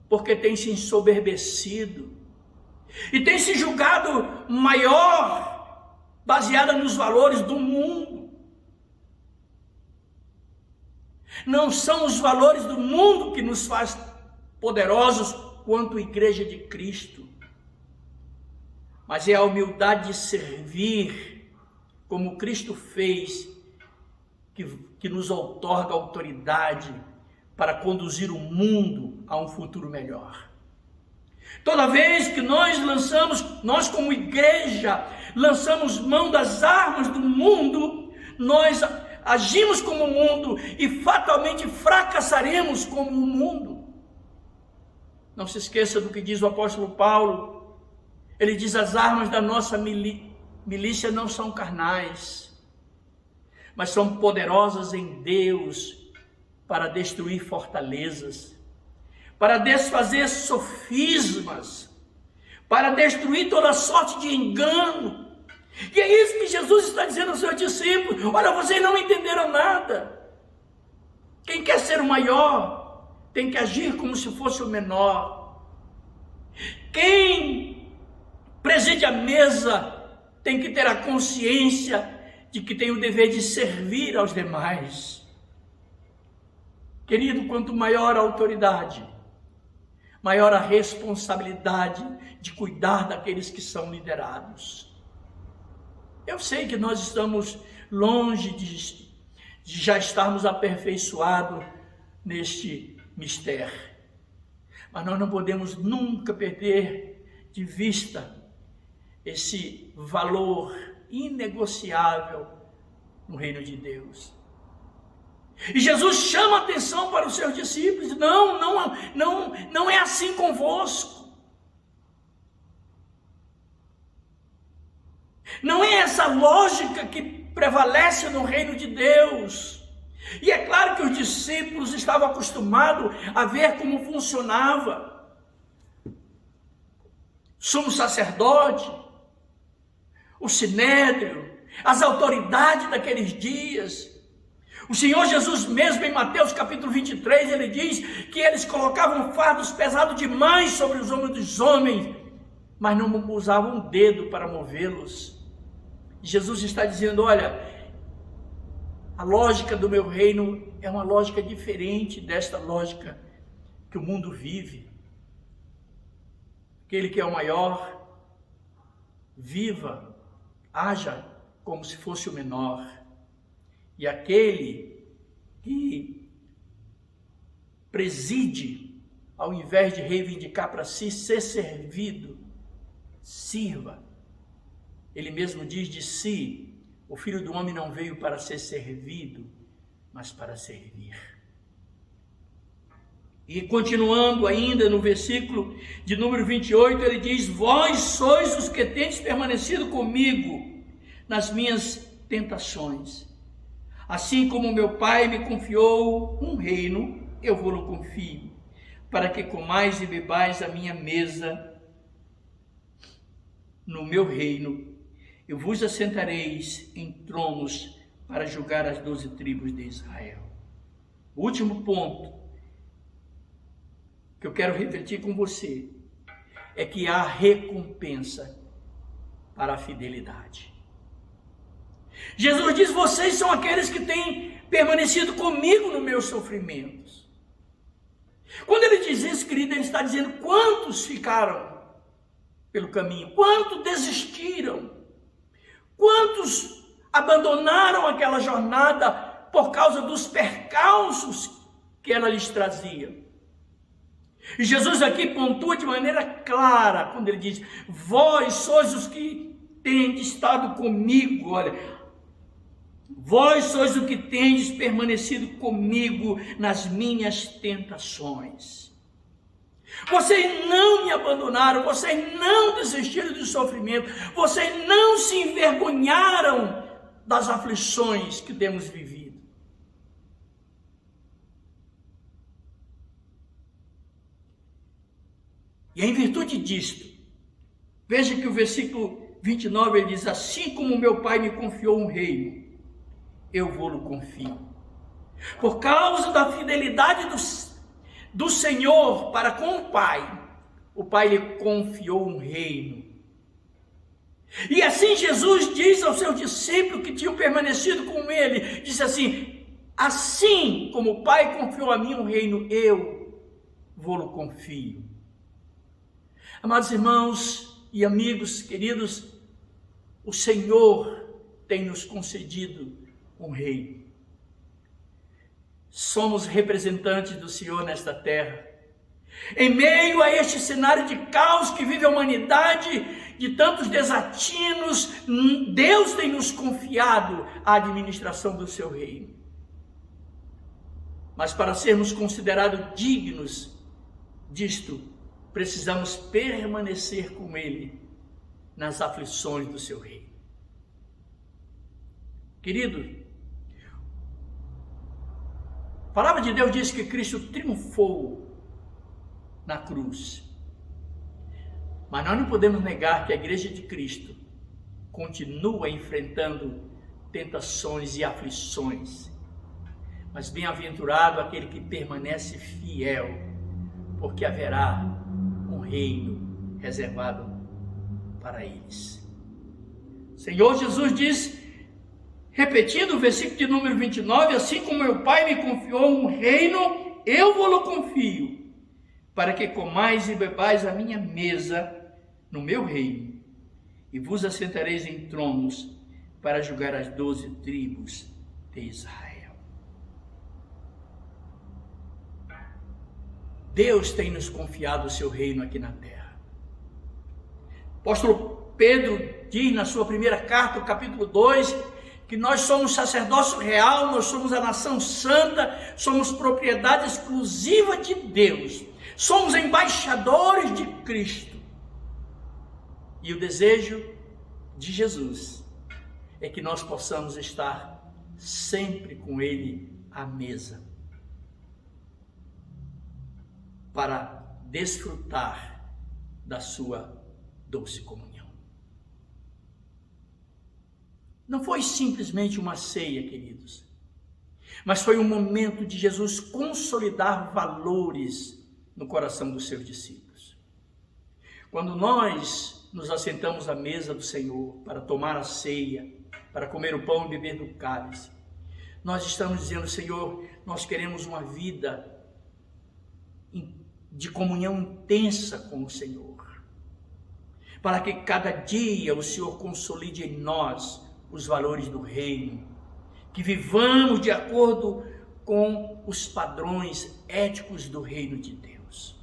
porque tem se ensoberbecido e tem se julgado maior, baseada nos valores do mundo. Não são os valores do mundo que nos faz poderosos quanto igreja de Cristo, mas é a humildade de servir, como Cristo fez, que nos outorga autoridade para conduzir o mundo a um futuro melhor. Toda vez que nós como igreja, lançamos mão das armas do mundo, nós agimos como o mundo e fatalmente fracassaremos como o mundo. Não se esqueça do que diz o apóstolo Paulo. Ele diz: as armas da nossa milícia não são carnais, mas são poderosas em Deus para destruir fortalezas, para desfazer sofismas, para destruir toda sorte de engano. E é isso que Jesus está dizendo aos seus discípulos: olha, vocês não entenderam nada. Quem quer ser o maior tem que agir como se fosse o menor. Quem preside a mesa tem que ter a consciência de que tem o dever de servir aos demais. Querido, quanto maior a autoridade, maior a responsabilidade de cuidar daqueles que são liderados. Eu sei que nós estamos longe de já estarmos aperfeiçoados neste mistério, mas nós não podemos nunca perder de vista esse valor inegociável no reino de Deus. E Jesus chama a atenção para os seus discípulos: não é assim convosco. Não é essa lógica que prevalece no reino de Deus. E é claro que os discípulos estavam acostumados a ver como funcionava sumo sacerdote, o sinédrio, as autoridades daqueles dias. O Senhor Jesus mesmo, em Mateus capítulo 23, ele diz que eles colocavam fardos pesados demais sobre os ombros dos homens, mas não usavam um dedo para movê-los. Jesus está dizendo: olha, a lógica do meu reino é uma lógica diferente desta lógica que o mundo vive. Aquele que é o maior, viva, haja como se fosse o menor. E aquele que preside, ao invés de reivindicar para si ser servido, sirva. Ele mesmo diz de si: o Filho do Homem não veio para ser servido, mas para servir. E continuando ainda no versículo de número 28, ele diz: vós sois os que tendes permanecido comigo nas minhas tentações. Assim como meu Pai me confiou um reino, eu vou-lo confio, para que comais e bebais a minha mesa no meu reino. E vos assentareis em tronos para julgar as 12 tribos de Israel. O último ponto que eu quero refletir com você é que há recompensa para a fidelidade. Jesus diz: vocês são aqueles que têm permanecido comigo nos meus sofrimentos. Quando ele diz isso, querido, ele está dizendo quantos ficaram pelo caminho, quantos desistiram, quantos abandonaram aquela jornada por causa dos percalços que ela lhes trazia. E Jesus aqui pontua de maneira clara, quando ele diz: vós sois os que tendes estado comigo, olha, vós sois o que tendes permanecido comigo nas minhas tentações. Vocês não me abandonaram, vocês não desistiram do sofrimento, vocês não se envergonharam das aflições que temos vivido. E em virtude disto, veja que o versículo 29 ele diz: assim como meu Pai me confiou um reino, eu vou-lo confio. Por causa da fidelidade do Senhor para com o Pai lhe confiou um reino. E assim Jesus diz aos seus discípulos que tinham permanecido com ele, disse assim: assim como o Pai confiou a mim um reino, eu vou-lo confio. Amados irmãos e amigos queridos, o Senhor tem nos concedido um reino. Somos representantes do Senhor nesta terra. Em meio a este cenário de caos que vive a humanidade, de tantos desatinos, Deus tem nos confiado a administração do seu reino. Mas para sermos considerados dignos disto, precisamos permanecer com Ele nas aflições do seu reino. Querido, a palavra de Deus diz que Cristo triunfou na cruz. Mas nós não podemos negar que a igreja de Cristo continua enfrentando tentações e aflições. Mas bem-aventurado aquele que permanece fiel, porque haverá um reino reservado para eles. O Senhor Jesus diz, repetindo o versículo de número 29, assim como meu Pai me confiou um reino, eu vou-lo confio, para que comais e bebais a minha mesa no meu reino, e vos assentareis em tronos para julgar as 12 tribos de Israel. Deus tem nos confiado o seu reino aqui na terra. O apóstolo Pedro diz na sua primeira carta, no capítulo 2, que nós somos sacerdócio real, nós somos a nação santa, somos propriedade exclusiva de Deus, somos embaixadores de Cristo. E o desejo de Jesus é que nós possamos estar sempre com Ele à mesa, para desfrutar da sua doce comunhão. Não foi simplesmente uma ceia, queridos, mas foi um momento de Jesus consolidar valores no coração dos seus discípulos. Quando nós nos assentamos à mesa do Senhor para tomar a ceia, para comer o pão e beber do cálice, nós estamos dizendo: Senhor, nós queremos uma vida de comunhão intensa com o Senhor, para que cada dia o Senhor consolide em nós os valores do reino, que vivamos de acordo com os padrões éticos do reino de Deus,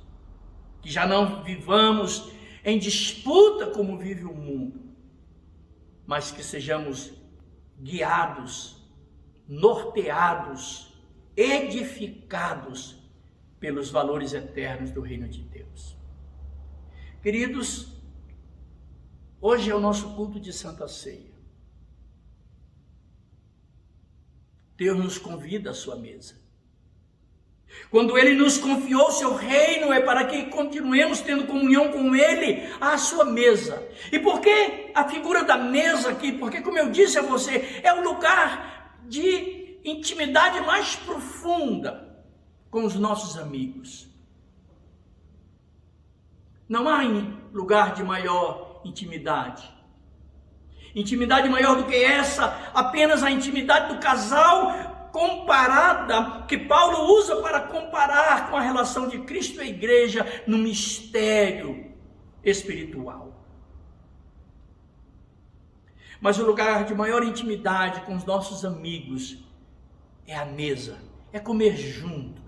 que já não vivamos em disputa como vive o mundo, mas que sejamos guiados, norteados, edificados pelos valores eternos do reino de Deus. Queridos, hoje é o nosso culto de Santa Ceia. Deus nos convida à sua mesa. Quando Ele nos confiou o seu reino, é para que continuemos tendo comunhão com Ele à sua mesa. E por que a figura da mesa aqui? Porque, como eu disse a você, é o lugar de intimidade mais profunda com os nossos amigos. Não há lugar de maior intimidade. Intimidade maior do que essa, apenas a intimidade do casal comparada, que Paulo usa para comparar com a relação de Cristo e a igreja no mistério espiritual. Mas o lugar de maior intimidade com os nossos amigos é a mesa, é comer juntos.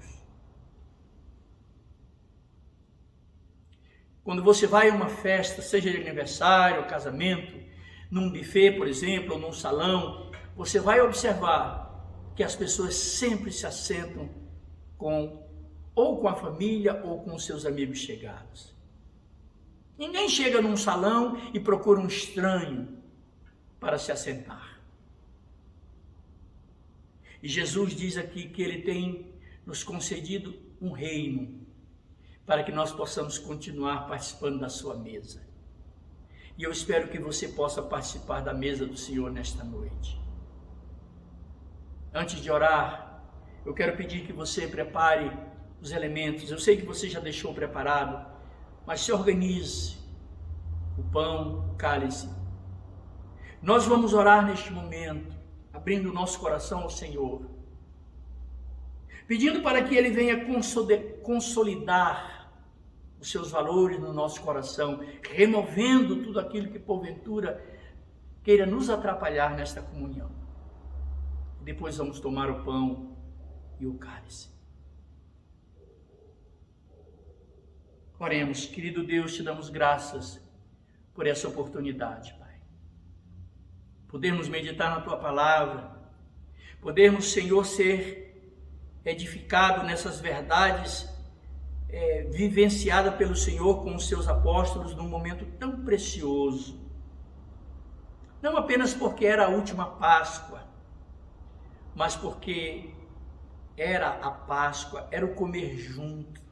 Quando você vai a uma festa, seja de aniversário, casamento, num buffet, por exemplo, ou num salão, você vai observar que as pessoas sempre se assentam com ou com a família, ou com os seus amigos chegados. Ninguém chega num salão e procura um estranho para se assentar. E Jesus diz aqui que Ele tem nos concedido um reino para que nós possamos continuar participando da sua mesa. E eu espero que você possa participar da mesa do Senhor nesta noite. Antes de orar, eu quero pedir que você prepare os elementos. Eu sei que você já deixou preparado, mas se organize. O pão, o cálice. Nós vamos orar neste momento, abrindo o nosso coração ao Senhor, pedindo para que Ele venha consolidar os seus valores no nosso coração, removendo tudo aquilo que porventura queira nos atrapalhar nesta comunhão. Depois vamos tomar o pão e o cálice. Oremos. Querido Deus, te damos graças por essa oportunidade, Pai. Podermos meditar na Tua Palavra, podermos, Senhor, ser edificado nessas verdades vivenciada pelo Senhor com os seus apóstolos num momento tão precioso. Não apenas porque era a última Páscoa, mas porque era a Páscoa, era o comer junto,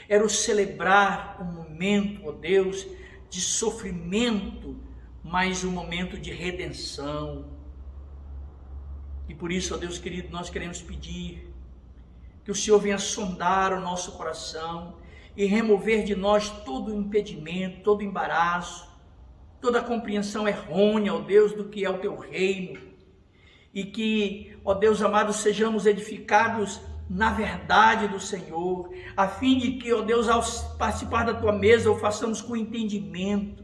era o celebrar um momento, ó Deus, de sofrimento, mas um momento de redenção. E por isso, ó Deus querido, nós queremos pedir que o Senhor venha sondar o nosso coração e remover de nós todo o impedimento, todo o embaraço, toda a compreensão errônea, ó Deus, do que é o Teu reino. E que, ó Deus amado, sejamos edificados na verdade do Senhor, a fim de que, ó Deus, ao participar da Tua mesa, o façamos com entendimento.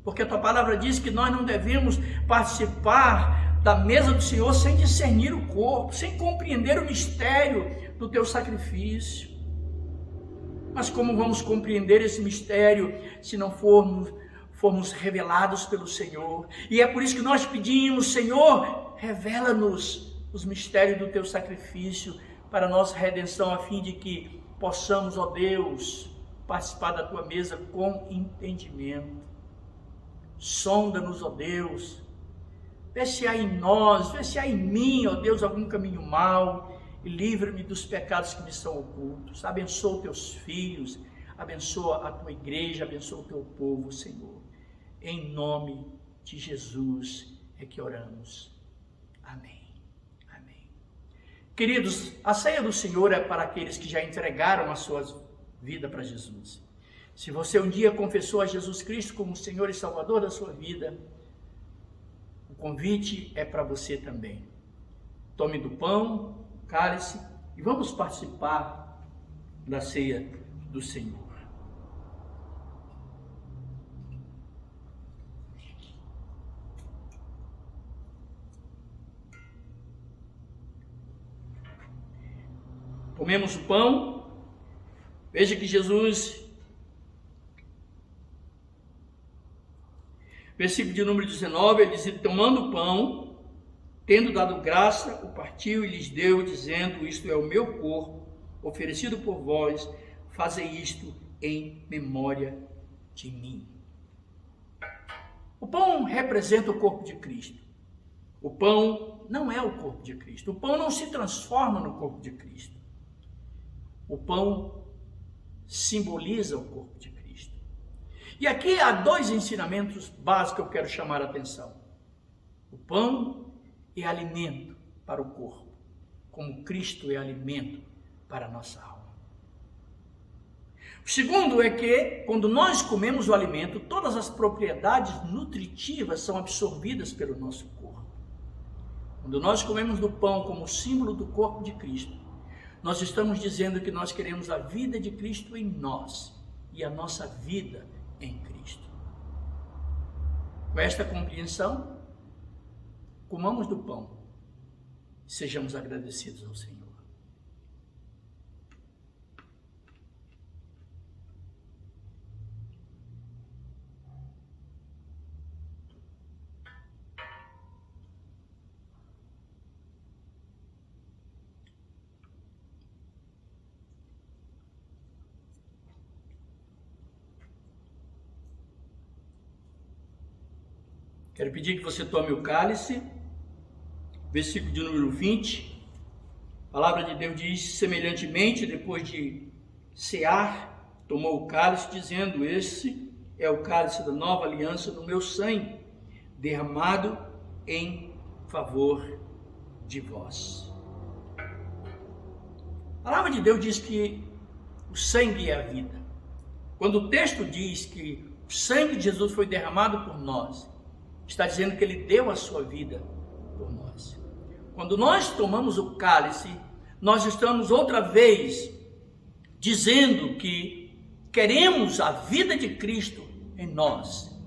Porque a Tua palavra diz que nós não devemos participar da mesa do Senhor sem discernir o corpo, sem compreender o mistério do Teu sacrifício. Mas como vamos compreender esse mistério se não formos revelados pelo Senhor? E é por isso que nós pedimos: Senhor, revela-nos os mistérios do Teu sacrifício para a nossa redenção, a fim de que possamos, ó Deus, participar da Tua mesa com entendimento. Sonda-nos, ó Deus, vê se há em nós, vê se há em mim, ó Deus, algum caminho mau, e livra-me dos pecados que me são ocultos. Abençoa Teus filhos, abençoa a Tua igreja, abençoa o Teu povo, Senhor. Em nome de Jesus é que oramos. Amém. Amém. Queridos, a ceia do Senhor é para aqueles que já entregaram a sua vida para Jesus. Se você um dia confessou a Jesus Cristo como Senhor e Salvador da sua vida, o convite é para você também. Tome do pão, do cálice e vamos participar da ceia do Senhor. Comemos o pão. Veja que Jesus, versículo de número 19, ele diz: tomando o pão, tendo dado graça, o partiu e lhes deu, dizendo: isto é o meu corpo, oferecido por vós, fazei isto em memória de mim. O pão representa o corpo de Cristo. O pão não é o corpo de Cristo. O pão não se transforma no corpo de Cristo. O pão simboliza o corpo de Cristo. E aqui há dois ensinamentos básicos que eu quero chamar a atenção. O pão é alimento para o corpo, como Cristo é alimento para a nossa alma. O segundo é que, quando nós comemos o alimento, todas as propriedades nutritivas são absorvidas pelo nosso corpo. Quando nós comemos do pão como símbolo do corpo de Cristo, nós estamos dizendo que nós queremos a vida de Cristo em nós e a nossa vida em Cristo. Com esta compreensão, comamos do pão e sejamos agradecidos ao Senhor. Quero pedir que você tome o cálice, versículo de número 20. A palavra de Deus diz, semelhantemente, depois de cear, tomou o cálice, dizendo, esse é o cálice da nova aliança no meu sangue, derramado em favor de vós. A palavra de Deus diz que o sangue é a vida. Quando o texto diz que o sangue de Jesus foi derramado por nós, está dizendo que ele deu a sua vida por nós. Quando nós tomamos o cálice, nós estamos outra vez dizendo que queremos a vida de Cristo em nós.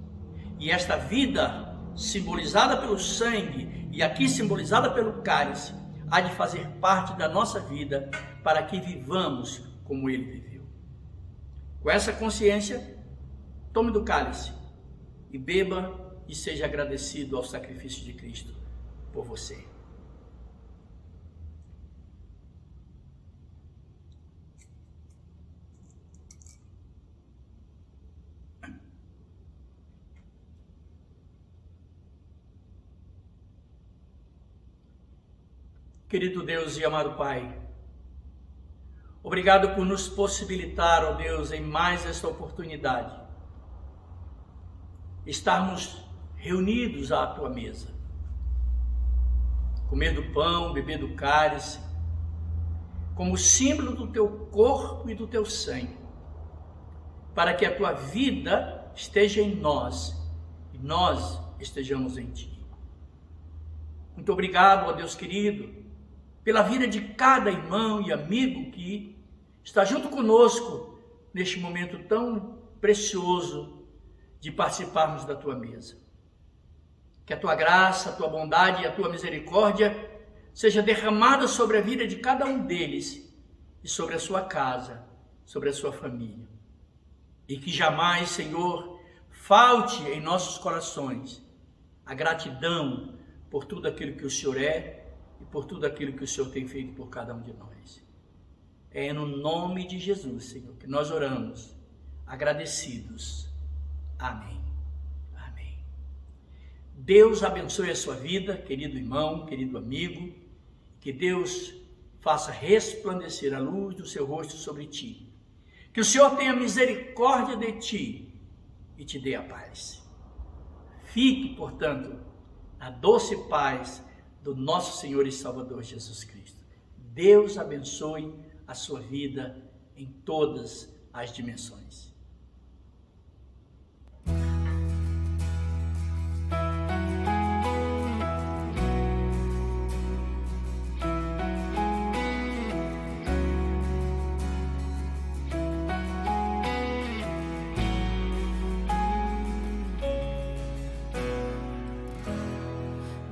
E esta vida, simbolizada pelo sangue e aqui simbolizada pelo cálice, há de fazer parte da nossa vida para que vivamos como ele viveu. Com essa consciência, tome do cálice e beba e seja agradecido ao sacrifício de Cristo por você. Querido Deus e amado Pai, obrigado por nos possibilitar, ó Deus, em mais esta oportunidade, estarmos reunidos à tua mesa, comer do pão, beber do cálice, como símbolo do teu corpo e do teu sangue, para que a tua vida esteja em nós e nós estejamos em ti. Muito obrigado, ó Deus querido, pela vida de cada irmão e amigo que está junto conosco neste momento tão precioso de participarmos da tua mesa. Que a tua graça, a tua bondade e a tua misericórdia seja derramada sobre a vida de cada um deles e sobre a sua casa, sobre a sua família. E que jamais, Senhor, falte em nossos corações a gratidão por tudo aquilo que o Senhor é e por tudo aquilo que o Senhor tem feito por cada um de nós. É no nome de Jesus, Senhor, que nós oramos, agradecidos. Amém. Amém. Deus abençoe a sua vida, querido irmão, querido amigo. Que Deus faça resplandecer a luz do seu rosto sobre ti. Que o Senhor tenha misericórdia de ti e te dê a paz. Fique, portanto, na doce paz do nosso Senhor e Salvador Jesus Cristo. Deus abençoe a sua vida em todas as dimensões.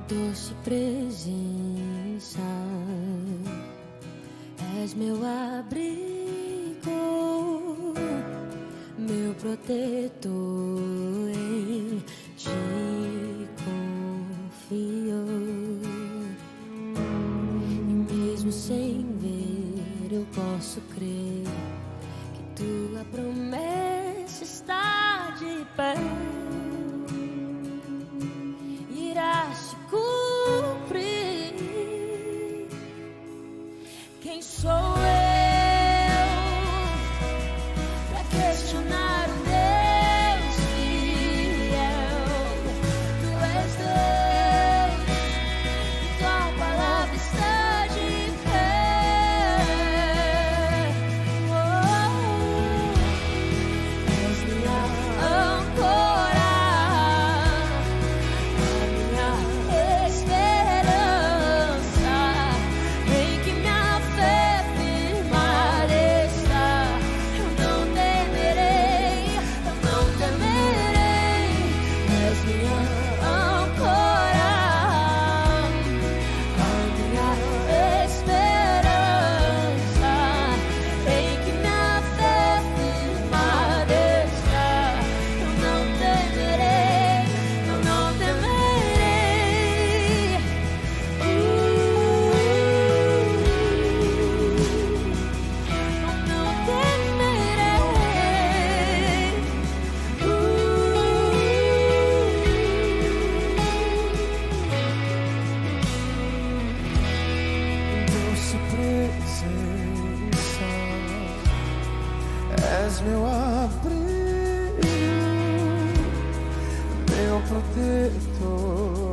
Doce presença, és meu abrigo, meu protetor, em ti confio. E mesmo sem ver, eu posso crer que tua promessa está de pé. Irás se cumprir. Quem sou eu para questionar um Deus fiel? Tu és Deus, tua palavra está de pé. és meu abrigo, meu protetor.